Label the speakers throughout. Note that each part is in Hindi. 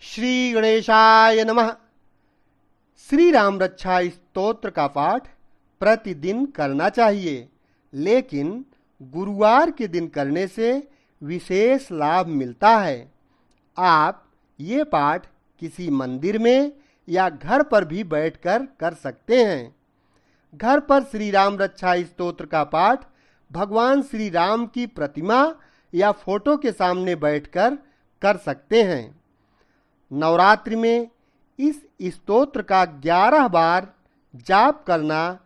Speaker 1: श्री गणेशाय नमः। श्री राम रक्षा स्तोत्र का पाठ प्रतिदिन करना चाहिए, लेकिन गुरुवार के दिन करने से विशेष लाभ मिलता है। आप ये पाठ किसी मंदिर में या घर पर भी बैठकर कर सकते हैं। घर पर श्री राम रक्षा स्तोत्र का पाठ भगवान श्री राम की प्रतिमा या फोटो के सामने बैठकर कर सकते हैं। नवरात्रि में इस स्तोत्र का 11 बार जाप करना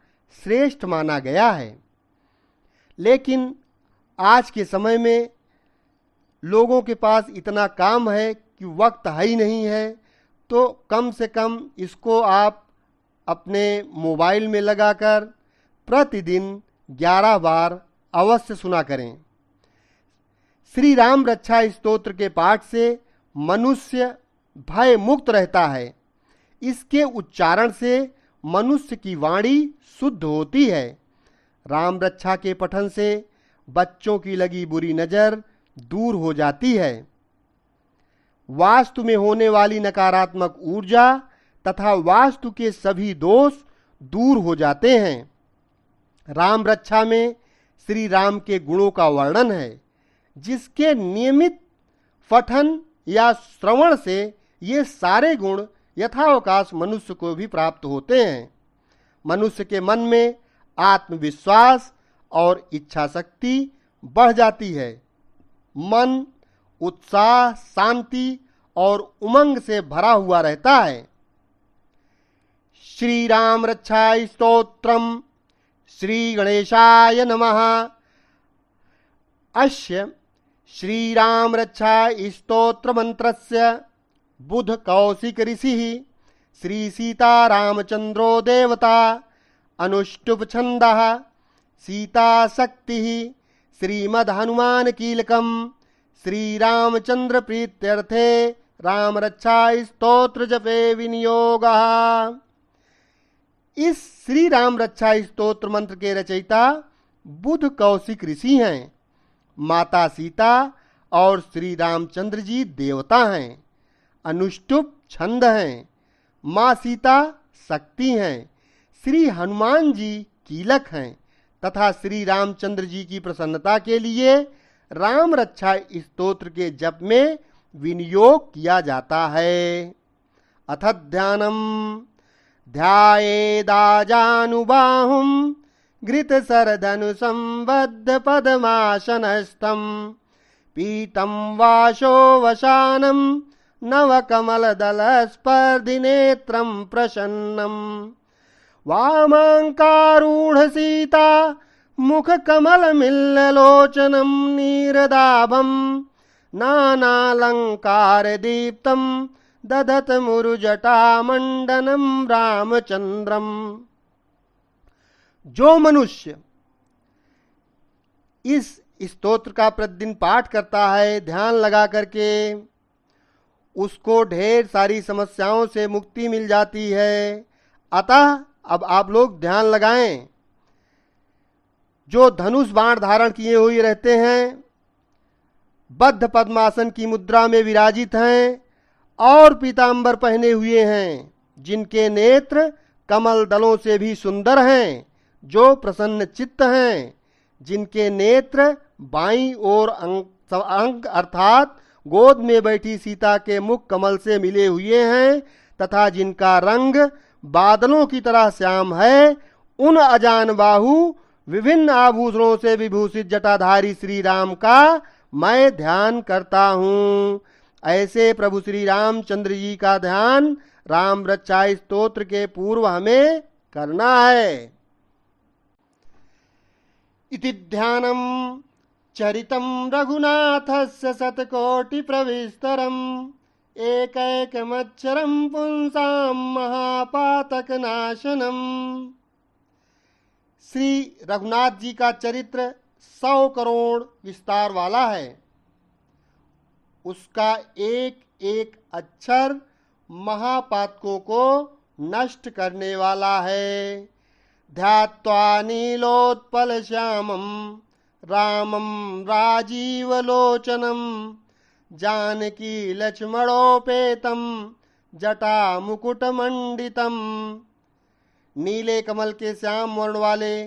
Speaker 1: श्रेष्ठ माना गया है, लेकिन आज के समय में लोगों के पास इतना काम है कि वक्त है ही नहीं है, तो कम से कम इसको आप अपने मोबाइल में लगाकर प्रतिदिन 11 बार अवश्य सुना करें। श्री राम रक्षा स्तोत्र के पाठ से मनुष्य भय मुक्त रहता है। इसके उच्चारण से मनुष्य की वाणी शुद्ध होती है। राम रक्षा के पठन से बच्चों की लगी बुरी नज़र दूर हो जाती है। वास्तु में होने वाली नकारात्मक ऊर्जा तथा वास्तु के सभी दोष दूर हो जाते हैं। राम रक्षा में श्री राम के गुणों का वर्णन है, जिसके नियमित पठन या श्रवण से ये सारे गुण यथावकाश मनुष्य को भी प्राप्त होते हैं। मनुष्य के मन में आत्मविश्वास और इच्छा शक्ति बढ़ जाती है। मन उत्साह, शांति और उमंग से भरा हुआ रहता है। श्री राम रक्षा स्तोत्रम श्री गणेशाय नमः। अस्य श्री राम रक्षा स्तोत्र मंत्रस्य बुध कौशिक ऋषिः श्री सीता रामचंद्रो देवता अनुष्टुप छंदः सीता शक्तिः श्रीमद् हनुमान कीलकम श्री रामचंद्र प्रीत्यर्थे राम रक्षा स्तोत्र जपे विनियोगः। इस श्री राम रक्षा स्तोत्र मंत्र के रचयिता बुध कौशिक ऋषि हैं। माता सीता और श्री रामचंद्र जी देवता हैं। अनुष्टुप छंद हैं। माँ सीता शक्ति हैं। श्री हनुमान जी कीलक हैं तथा श्री रामचंद्र जी की प्रसन्नता के लिए राम रक्षा स्तोत्र के जप में विनियोग किया जाता है। अथ ध्यानम ध्यायेदाजानुबाहुं घृतसरधनुषं बद्ध पद्मासनस्थं पीतं वाशो वशानं नवकमलदलस्पर्धिनेत्रं प्रसन्नं वामाङ्कारूढ सीता मुखकमलमिल्ललोचनं नीरदाभं नानालङ्कारदीप्तं दधत मुरुजटामण्डनं रामचंद्रम। जो मनुष्य इस स्तोत्र का प्रतिदिन पाठ करता है ध्यान लगा करके, उसको ढेर सारी समस्याओं से मुक्ति मिल जाती है। अतः अब आप लोग ध्यान लगाएं। जो धनुष बाण धारण किए हुए रहते हैं, बद्ध पद्मासन की मुद्रा में विराजित हैं और पीतांबर पहने हुए हैं, जिनके नेत्र कमल दलों से भी सुंदर हैं, जो प्रसन्न चित्त हैं, जिनके नेत्र बाईं ओर अंक अर्थात गोद में बैठी सीता के मुख कमल से मिले हुए हैं तथा जिनका रंग बादलों की तरह श्याम है, उन अजान बाहु विभिन्न आभूषणों से विभूषित जटाधारी श्री राम का मैं ध्यान करता हूँ। ऐसे प्रभु श्री रामचंद्र जी का ध्यान राम रक्षा स्तोत्र के पूर्व हमें करना है। इति ध्यानम चरितम रघुनाथस्य शतकोटि प्रविस्तरम एकैकमक्षरम पुंसां महापातक नाशनम। श्री रघुनाथ जी का चरित्र 100 करोड़ विस्तार वाला है। उसका एक एक अक्षर महापातकों को नष्ट करने वाला है। ध्यात्वा नीलोत्पल श्यामम रामम राजीवलोचनम जानकी लक्ष्मणोपेतम जटा मुकुटमंडितम। नीले कमल के श्याम वर्ण वाले,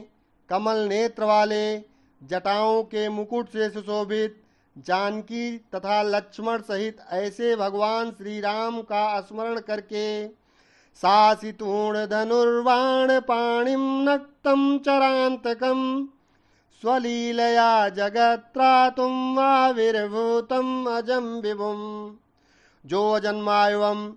Speaker 1: कमल नेत्र वाले, जटाओं के मुकुट से सुशोभित जानकी तथा लक्ष्मण सहित ऐसे भगवान श्री राम का स्मरण करके शासितूर्ण धनुर्वाण पाणिम नक्तम चरांतकम स्वलीलया जगत्रातुम वाविर्भूतम अजम विभुम। जो अजन्मा एवं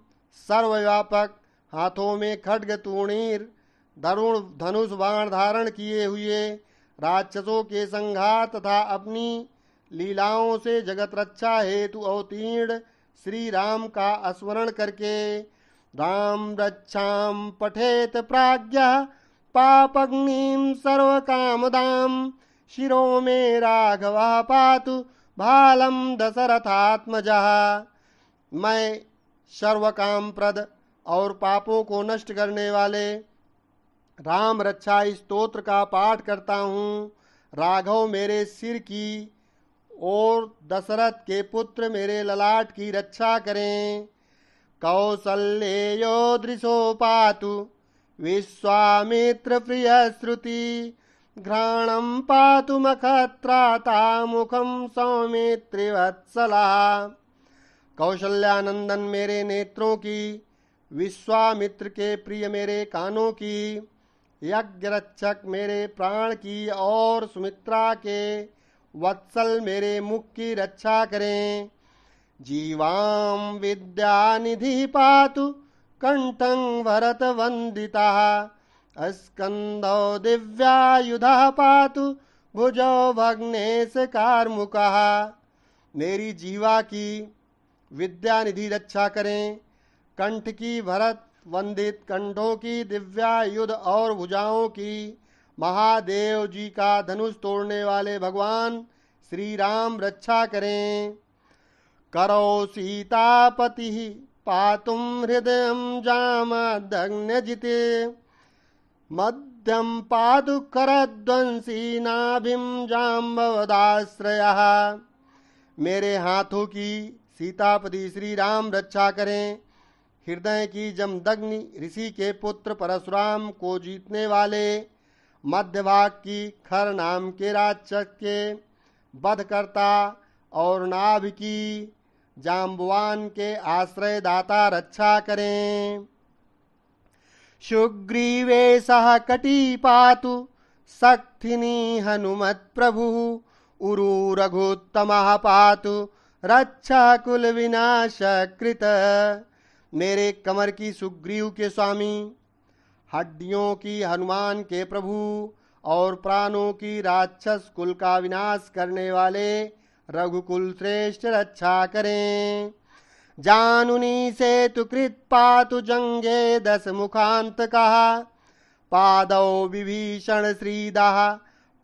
Speaker 1: सर्वव्यापक, हाथों में खड्ग तूणीर धरुण धनुष बाण धारण किए हुए, राक्षसों के संघार तथा अपनी लीलाओं से जगत रक्षा हेतु अवतीर्ण श्री राम का स्मरण करके राम रक्षाम पठेत प्राज्ञः पापग्निम सर्व कामदाम शिरो में राघवः पातु भालम दशरथात्मजः। मैं सर्वकाम प्रद और पापों को नष्ट करने वाले राम रक्षा स्तोत्र का पाठ करता हूँ। राघव मेरे सिर की और दशरथ के पुत्र मेरे ललाट की रक्षा करें। कौसल्येयो दृशो पातु विश्वामित्र प्रिय श्रुति घ्राणम पातु मखत्राता मुखम सौमित्री वत्सला। कौशल्यानंदन मेरे नेत्रों की, विश्वामित्र के प्रिय मेरे कानों की, यज्ञ रक्षक मेरे प्राण की और सुमित्रा के वत्सल मेरे मुख की रक्षा करें। जीवाम विद्यानिधि पातु कंठं भरत वंदिता स्कंदो दिव्यायुधः पातु भुजो भग्नेश कार्मुकः। मेरी जीवा की विद्यानिधि रक्षा करें, कंठ की भरत वंदित, कंठों की दिव्यायुध और भुजाओं की महादेव जी का धनुष तोड़ने वाले भगवान श्री राम रक्षा करें। करो सीतापति पातुम हृदय जामदग्नजिते मध्यम पातु करध्वंसी नाभिम जाम्बवदाश्रयः। मेरे हाथों की सीतापति श्री राम रक्षा करें। हृदय की जमदग्नि ऋषि के पुत्र परशुराम को जीतने वाले, मध्य भाग की खर नाम के राक्षस के वध करता और नाभि की जाम्बवान के आश्रय दाता रक्षा करें। सुग्रीवे सह कटी पातु शक्तिनी हनुमत प्रभु उरु रघुत्तमः पातु रक्षा कुल विनाश कृत। मेरे कमर की सुग्रीव के स्वामी, हड्डियों की हनुमान के प्रभु और प्राणों की राक्षस कुल का विनाश करने वाले रघुकुल श्रेष्ठ रक्षा करें। जानुनी सेतु कृत पातु जंगे दस मुखांत कहा पादौ विभीषण श्रीदः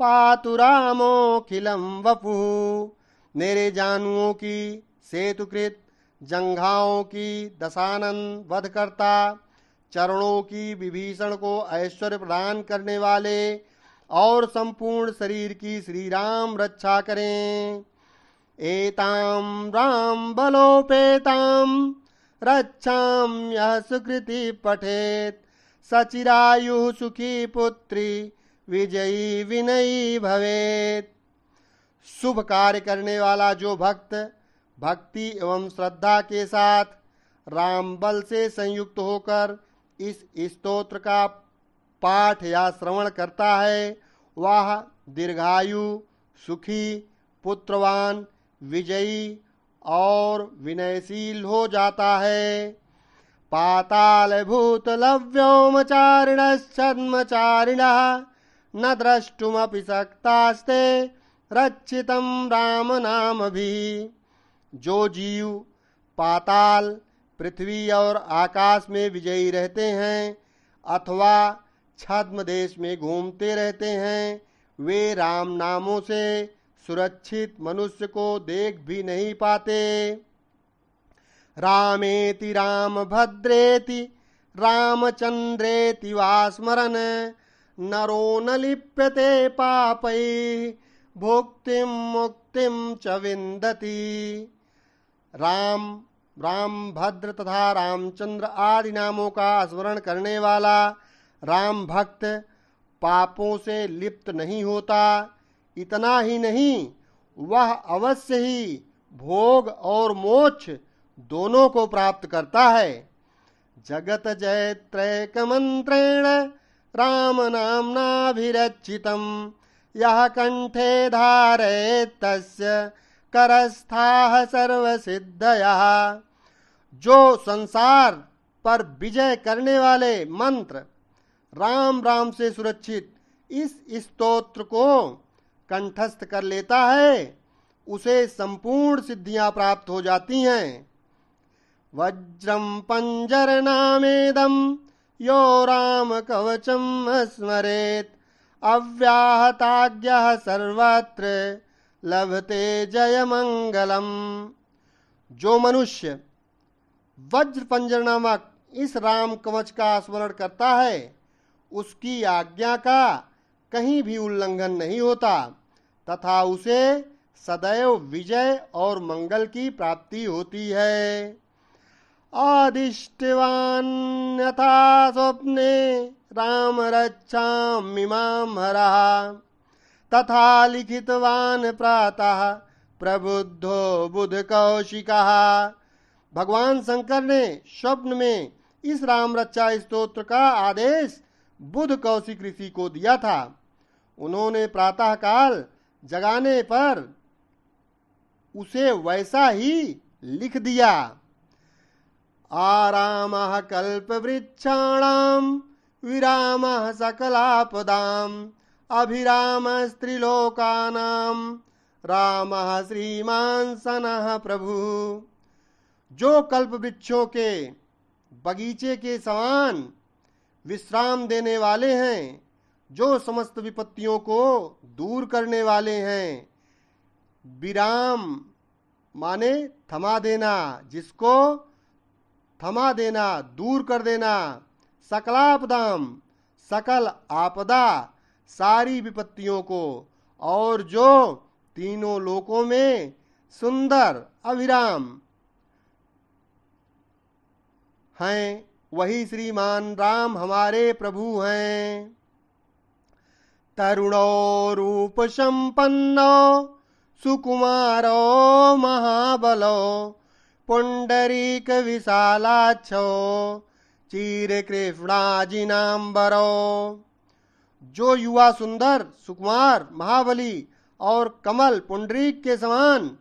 Speaker 1: पातु रामोखिलम वपु। मेरे जानुओं की सेतुकृत, जंघाओं की दशानन वध करता, चरणों की विभीषण को ऐश्वर्य प्रदान करने वाले और संपूर्ण शरीर की श्री राम रक्षा करें। एताम राम बलोपेताम रक्षाम यह सुकृति पठेत सचिरायु सुखी पुत्री विजयी विनयी भवेत। शुभ कार्य करने वाला जो भक्त भक्ति एवं श्रद्धा के साथ राम बल से संयुक्त होकर इस स्तोत्र का पाठ या श्रवण करता है, वह दीर्घायु, सुखी, पुत्रवान, विजयी और विनयशील हो जाता है। पाताल भूतल व्योमचारिणश्छद्मचारिणः न द्रष्टुमपि शक्तास्ते रक्षितं राम नाम भी। जो जीव पाताल, पृथ्वी और आकाश में विजयी रहते हैं अथवा छद्म देश में घूमते रहते हैं, वे राम नामों से सुरक्षित मनुष्य को देख भी नहीं पाते। रामेति राम भद्रेति रामचंद्रेति वा स्मरन् नरो न लिप्यते पापैः भुक्तिं मुक्तिं च विन्दति। राम, राम भद्र तथा रामचंद्र आदि नामों का स्मरण करने वाला राम भक्त पापों से लिप्त नहीं होता। इतना ही नहीं, वह अवश्य ही भोग और मोक्ष दोनों को प्राप्त करता है। जगत जयत्रैक मंत्रेण राम नाम्नाभिरचितम् यः कंठे धारयेत् तस्य करस्थाः सर्वसिद्धयः। जो संसार पर विजय करने वाले मंत्र राम राम से सुरक्षित इस स्तोत्र को कंठस्थ कर लेता है, उसे संपूर्ण सिद्धियां प्राप्त हो जाती हैं। वज्रम पंजर नामेदम यो राम कवचम स्मरेत अव्याहताज्ञः सर्वत्र लभते जय मंगलम। जो मनुष्य वज्र पंजर नामक इस राम कवच का स्मरण करता है, उसकी आज्ञा का कहीं भी उल्लंघन नहीं होता तथा उसे सदैव विजय और मंगल की प्राप्ति होती है। आदिष्टवान् यथा स्वप्ने राम रक्षामिमां हरः तथा लिखितवान् प्रातः प्रबुद्धो बुध कौशिकः। भगवान शंकर ने स्वप्न में इस राम रक्षा स्तोत्र का आदेश बुध कौशिक ऋषि को दिया था। उन्होंने प्रातः काल जगाने पर उसे वैसा ही लिख दिया। आरामः कल्पवृक्षाणां विरामः सकलापदाम् अभिरामस्त्रिलोकानां रामः श्रीमान् सनः प्रभु। जो कल्प वृक्षों के बगीचे के समान विश्राम देने वाले हैं, जो समस्त विपत्तियों को दूर करने वाले हैं। विराम माने थमा देना, जिसको थमा देना, दूर कर देना। सकलापदाम, सकल आपदा, सारी विपत्तियों को, और जो तीनों लोकों में सुंदर अविराम हैं, वही श्रीमान राम हमारे प्रभु हैं। तरुणो रूप संपन्नो सुकुमारो महाबलो पुंडरीक विशालाक्षो चीर कृष्णाजिनांबरो। जो युवा सुंदर, सुकुमार, महाबली और कमल पुंडरीक के समान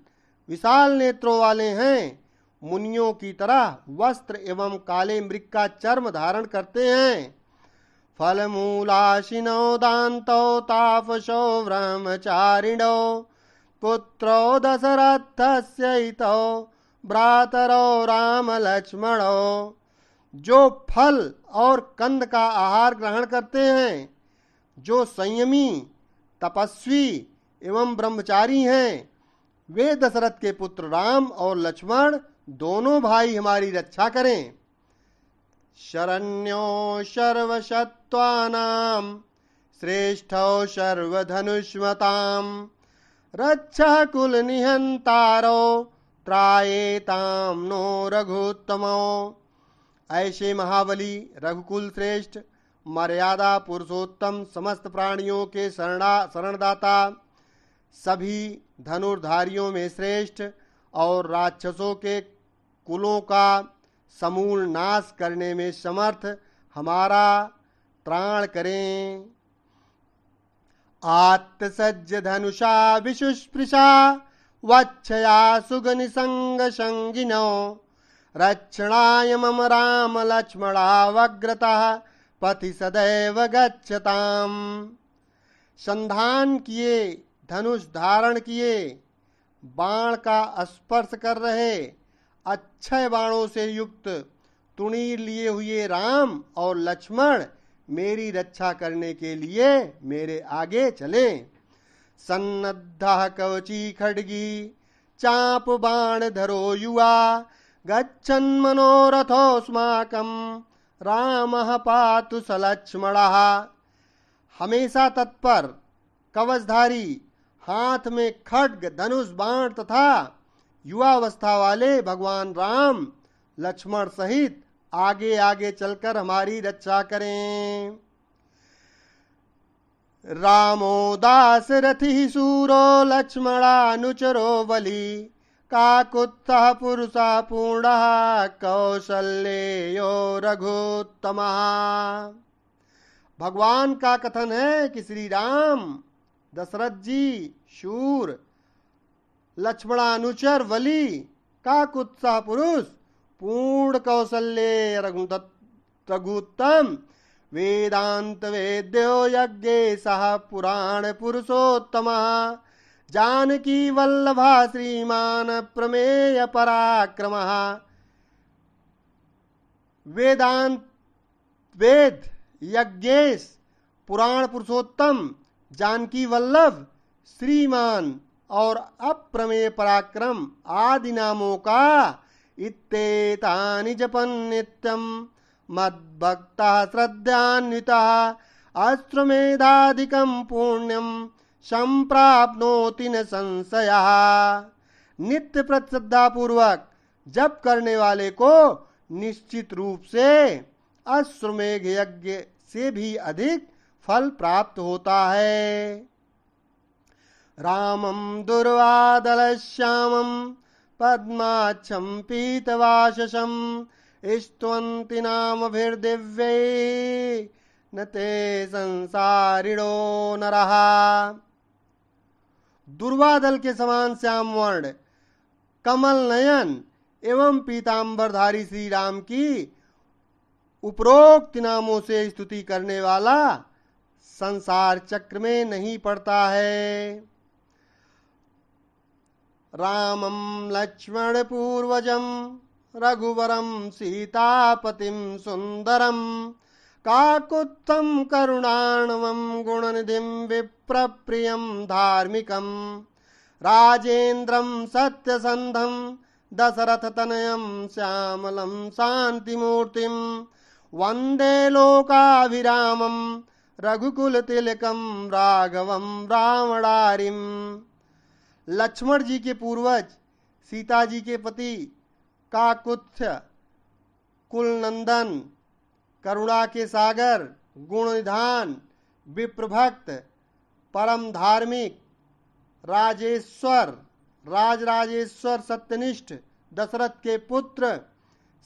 Speaker 1: विशाल नेत्रों वाले हैं, मुनियों की तरह वस्त्र एवं काले मृग का चर्म धारण करते हैं। फलमूलाशिनो दान्तो तापसो ब्रह्मचारिणो पुत्रो दशरथस्य हितो भ्रातरो राम लक्ष्मणो। जो फल और कंद का आहार ग्रहण करते हैं, जो संयमी, तपस्वी एवं ब्रह्मचारी हैं, वे दशरथ के पुत्र राम और लक्ष्मण दोनों भाई हमारी रक्षा करें। शरण्यो सर्वसत्त्वानां श्रेष्ठो सर्वधनुष्मतां रक्षः कुलनिहन्तारो त्रायेतां नो रघुत्तमो। ऐसे महाबली, रघुकुल श्रेष्ठ, मर्यादा पुरुषोत्तम, समस्त प्राणियों के शरणदाता, सभी धनुर्धारियों में श्रेष्ठ और राक्षसों के कुलों का समूल नाश करने में समर्थ हमारा त्राण करें। आत्सज्ज धनुषा विशुस्पृशा वक्षया सुगनिसंग संगिनो रक्षणाय मम राम लक्ष्मणावग्रतः पथि सदैव गच्छताम्। संधान किए, धनुष धारण किए, बाण का स्पर्श कर रहे, अक्षय बाणों से युक्त तुणीर लिए हुए राम और लक्ष्मण मेरी रक्षा करने के लिए मेरे आगे चलें। सन्नद्धः कवची खड्गी चाप बाण धरो युवा गच्छन् मनोरथोऽस्माकं रामः पातु स लक्ष्मणः। हमेशा तत्पर, कवचधारी, हाथ में खड्ग, धनुष, बाण तथा युवावस्था वाले भगवान राम लक्ष्मण सहित आगे आगे चलकर हमारी रक्षा करें। रामो दासरथि सूरो लक्ष्मणानुचरो बलि काकुत्स्थः पुरुषः पूर्णः कौशल्यो रघुत्तमः। भगवान का कथन है कि श्री राम दशरथ जी शूर, लक्ष्मणानुचर बलि, काकुत्स्थः पुरुष, पूर्ण कौशल्य रघुत्तम, वेदांत वेद्यो यज्ञेशः पुराण पुरुषोत्तमः, जानकी वल्लभा श्रीमान प्रमेय पराक्रमः। वेदांत वेद यज्ञेश पुराण पुरुषोत्तम जानकी वल्लभ श्रीमान और अप्रमेय पराक्रम आदि नामों का इत्तेतानि जपन् नित्यं मद्भक्तः श्रद्धान्वितः अश्वमेधाधिकं पुण्यं संप्राप्नोति न संशयः। नित्य श्रद्धा पूर्वक जप करने वाले को निश्चित रूप से अश्वमेध यज्ञ से भी अधिक फल प्राप्त होता है। रामं दुर्वादलश्यामं पद्माक्षं पीतवाससं स्तुवन्ति नामभिर्दिव्यै न ते संसारिणो नरः। दुर्वादल के समान श्याम वर्ण, कमल नयन एवं पीतांबरधारी श्री राम की उपरोक्त नामों से स्तुति करने वाला संसार चक्र में नहीं पड़ता है। रामं लक्ष्मण पूर्वजं रघुवरं सीतापतिं सुंदरं काकुत्स्थं करुणार्णवं गुणनिधिं विप्रप्रियं धार्मिकं राजेन्द्रं सत्यसन्धं दशरथतनयं श्यामलं शान्तिमूर्तिं वन्दे लोकाभिरामं रघुकुलतिलकं राघवं रावणारिम्। लक्ष्मण जी के पूर्वज, सीता जी के पति, काकुत्स्थ, कुलनंदन, करुणा के सागर, गुण निधान, विप्रभक्त, परम धार्मिक, राजेश्वर, राजराजेश्वर सत्यनिष्ठ दशरथ के पुत्र,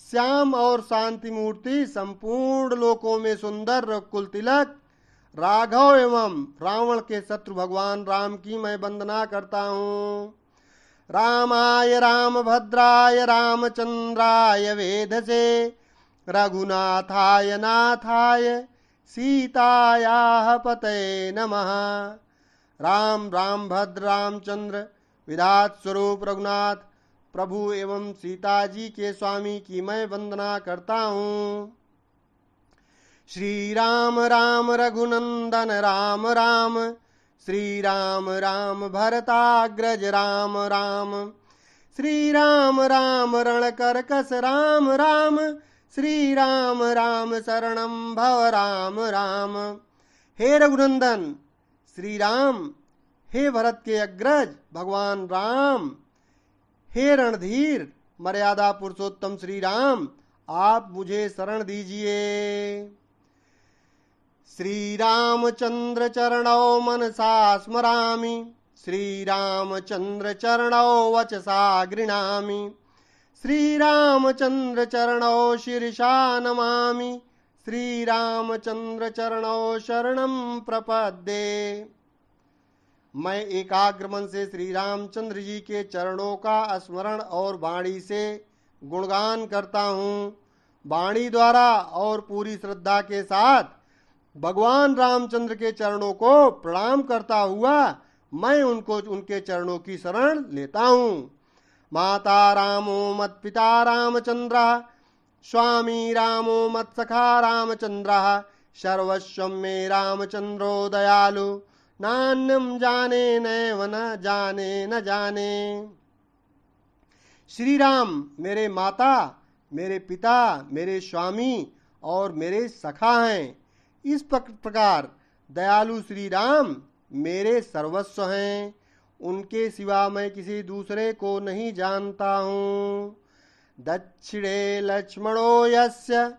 Speaker 1: श्याम और शांति मूर्ति, संपूर्ण लोकों में सुंदर कुल तिलक, राघव एवं रावण के शत्रु भगवान राम की मैं वंदना करता हूँ। रामाय रामभद्राय रामचंद्राय वेधसे रघुनाथाय नाथाय सीतायाः पतये नमः। राम राम भद्र रामचंद्र विधात स्वरूप रघुनाथ प्रभु एवं सीता जी के स्वामी की मैं वंदना करता हूँ। श्री राम राम रघुनंदन राम राम, श्री राम राम भरताग्रज राम राम, श्री राम राम रणकरकस राम राम, श्री राम राम शरणं भव राम राम। हे रघुनंदन श्री राम, हे भरत के अग्रज भगवान राम, हे रणधीर मर्यादा पुरुषोत्तम श्री राम, आप मुझे शरण दीजिए। श्री रामचंद्र चरणौ मनसा स्मरामि, श्री रामचंद्र चरणौ वचसा गृह्णामि, श्री रामचंद्र चरणौ शिरसा नमामि, श्री रामचंद्र चरणौ शरणं प्रपद्ये। मैं एकाग्र मन से श्री रामचंद्र जी के चरणों का स्मरण और वाणी से गुणगान करता हूँ। वाणी द्वारा और पूरी श्रद्धा के साथ भगवान रामचंद्र के चरणों को प्रणाम करता हुआ मैं उनके चरणों की शरण लेता हूँ। माता रामो मत पिता रामचंद्रः, स्वामी रामो मत सखा रामचंद्रः, सर्वस्वं मे रामचंद्रो दयालु, नान्यं जाने नैव न जाने न जाने। श्री राम मेरे माता, मेरे पिता, मेरे स्वामी और मेरे सखा हैं। इस प्रकार दयालु श्री राम मेरे सर्वस्व हैं। उनके सिवा मैं किसी दूसरे को नहीं जानता हूँ। दक्षिणे लक्ष्मणो यस्य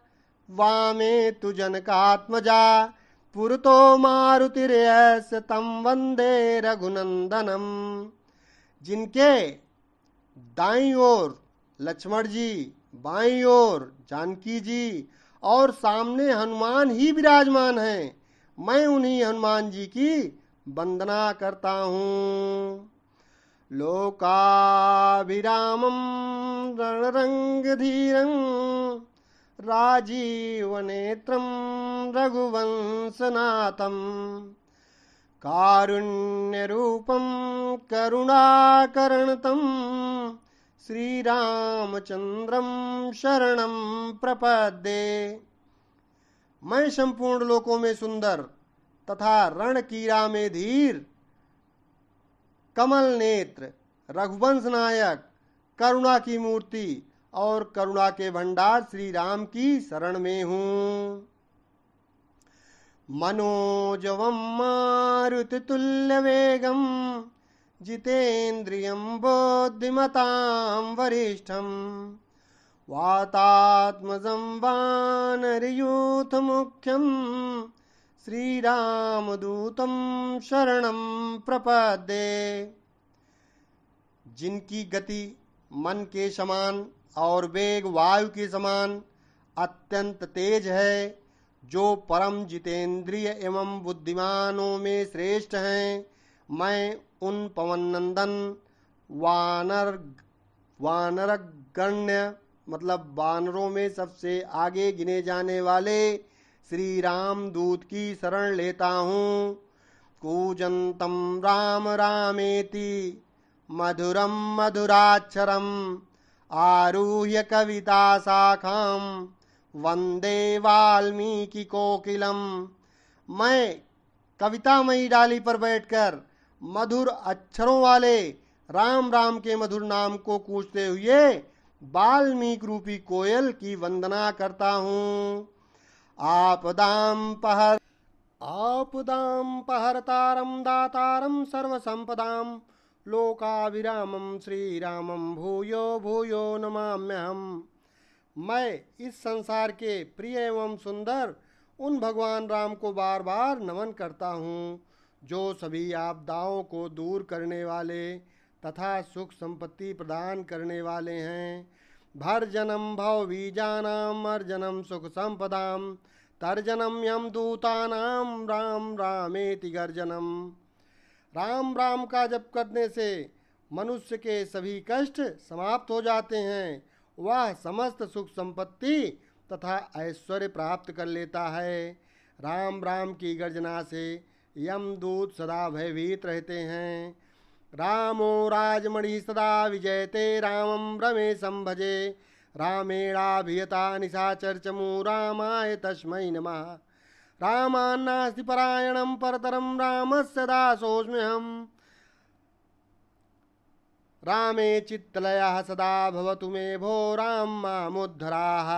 Speaker 1: वामे तु जनकात्मजा पुरतो मारुतिर्यस्य तं वंदे रघुनंदनम। जिनके दाईं ओर लक्ष्मण जी, बाईं ओर जानकी जी और सामने हनुमान ही विराजमान हैं, मैं उन्हीं हनुमान जी की वंदना करता हूँ। लोकाभिरामं रणरंगधीरं राजीवनेत्रं रघुवंशनाथं कारुण्यरूपं करुणाकरणतं श्रीरामचंद्रं शरणं प्रपद्ये। मैं संपूर्ण लोकों में सुंदर तथा रणकीरा में धीर, कमल नेत्र, रघुवंश नायक, करुणा की मूर्ति और करुणा के भंडार श्री राम की शरण में हूँ। मनोजवं मारुतितुल्य वेगं जितेन्द्रियं बुद्धिमतां वरिष्ठं वातात्मजं वानरयूथमुख्यं श्रीरामदूतं शरणं प्रपद्ये। जिनकी गति मन के समान और वेग वायु के समान अत्यंत तेज है, जो परम जितेंद्रिय एवं बुद्धिमानों में श्रेष्ठ हैं, मैं उन पवन नंदन वानरगण्य मतलब वानरों में सबसे आगे गिने जाने वाले श्री राम दूत की शरण लेता हूँ। कूजन्तं राम रामेति मधुरं मधुराक्षरम् आरुह्य कविता शाखां वंदे वाल्मीकि कोकिलम। मैं कवितामयी डाली पर बैठकर मधुर अक्षरों वाले राम राम के मधुर नाम को कूजते हुए वाल्मीकि रूपी कोयल की वंदना करता हूँ। आपदां पहरतारं दातारं सर्वसंपदां लोकाभिरामं श्रीरामं भूयो भूयो नमाम्यहम्। मैं इस संसार के प्रिय एवं सुंदर उन भगवान राम को बार बार नमन करता हूँ, जो सभी आपदाओं को दूर करने वाले तथा सुख संपत्ति प्रदान करने वाले हैं। भर्जनम भव बीजानाम अर्जनम सुख संपदाम तर्जनम यम दूतानाम राम रामेति गर्जनम। राम राम का जप करने से मनुष्य के सभी कष्ट समाप्त हो जाते हैं, वह समस्त सुख संपत्ति तथा ऐश्वर्य प्राप्त कर लेता है। राम राम की गर्जना से यमदूत सदा भयभीत रहते हैं। रामो राजमणि सदा विजयते रामं रमेशं भजे रामेणाभियता निशाचरचमू रामाय तस्मै नमः। रामान्नास्ति परायणं परतरं रामस्य दासोऽस्म्यहम्। रामे चित्तलयः सदा भवतु मे भो राम मामुद्धराः।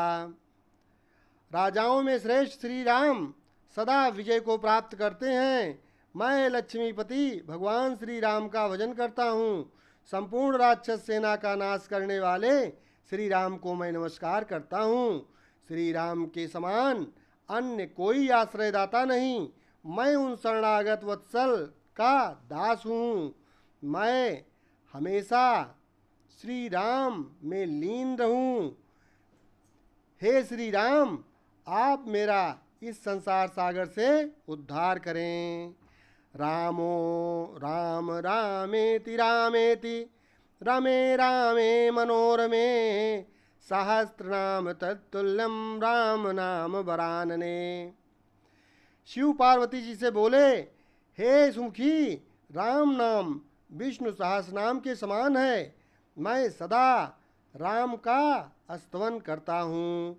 Speaker 1: राजाओं में श्रेष्ठ श्री राम सदा विजय को प्राप्त करते हैं। मैं लक्ष्मीपति भगवान श्री राम का भजन करता हूँ। संपूर्ण राक्षस सेना का नाश करने वाले श्री राम को मैं नमस्कार करता हूँ। श्री राम के समान अन्य कोई आश्रयदाता नहीं। मैं उन शरणागत वत्सल का दास हूँ। मैं हमेशा श्री राम में लीन रहूं। हे श्री राम, आप मेरा इस संसार सागर से उद्धार करें। रामो राम रामेति रामेति रमे रामे मनोरमे सहस्रनाम तत्तुल्यम राम नाम वरानने। शिव पार्वती जी से बोले, हे सुमुखी, राम नाम विष्णु सहस्रनाम के समान है। मैं सदा राम का स्तवन करता हूँ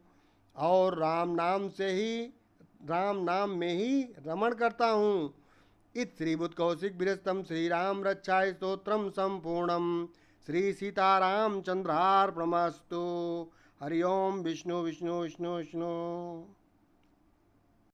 Speaker 1: और राम नाम में ही रमण करता हूँ। इत श्रीबुद्ध कौशिक विरस्तम श्री राम रक्षाय स्तोत्रम संपूर्णम। श्री सीताराम चंद्रार्पणमस्तु। हरि ओम। विष्णु विष्णु विष्णु विष्णु।